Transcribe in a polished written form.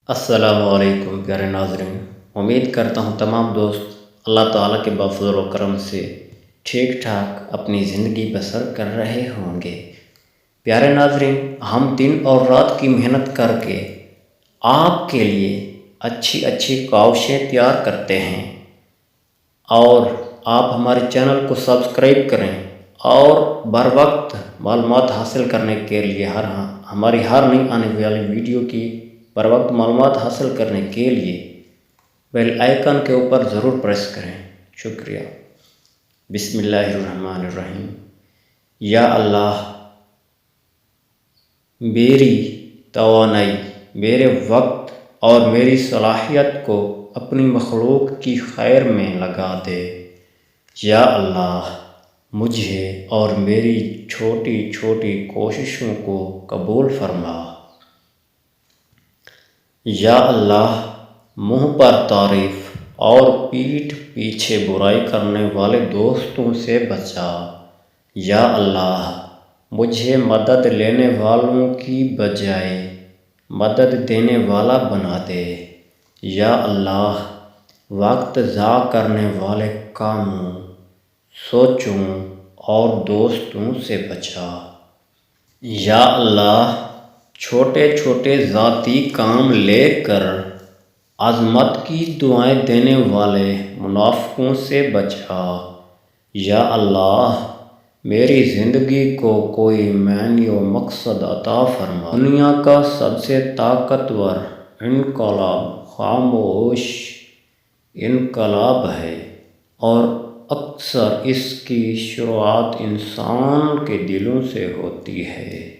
السلام علیکم پیارے ناظرین، امید کرتا ہوں تمام دوست اللہ تعالیٰ کے بفضل و کرم سے ٹھیک ٹھاک اپنی زندگی بسر کر رہے ہوں گے۔ پیارے ناظرین، ہم دن اور رات کی محنت کر کے آپ کے لیے اچھی کاوشیں تیار کرتے ہیں، اور آپ ہمارے چینل کو سبسکرائب کریں اور بر وقت معلومات حاصل کرنے کے لیے ہماری ہر نئی آنے والی ویڈیو کی بر وقت معلومات حاصل کرنے کے لیے بیل آئیکن کے اوپر ضرور پریس کریں۔ شکریہ۔ بسم اللہ الرحمن الرحیم۔ یا اللہ، میری توانائی، میرے وقت اور میری صلاحیت کو اپنی مخلوق کی خیر میں لگا دے۔ یا اللہ، مجھے اور میری چھوٹی کوششوں کو قبول فرما۔ یا اللہ، منہ پر تعریف اور پیٹھ پیچھے برائی کرنے والے دوستوں سے بچا۔ یا اللہ، مجھے مدد لینے والوں کی بجائے مدد دینے والا بنا دے۔ یا اللہ، وقت ضائع کرنے والے کاموں، سوچوں اور دوستوں سے بچا۔ یا اللہ، چھوٹے ذاتی کام لے کر عظمت کی دعائیں دینے والے منافقوں سے بچا۔ یا اللہ، میری زندگی کو کوئی معنی و مقصد عطا فرما۔ دنیا کا سب سے طاقتور انقلاب خاموش انقلاب ہے، اور اکثر اس کی شروعات انسان کے دلوں سے ہوتی ہے۔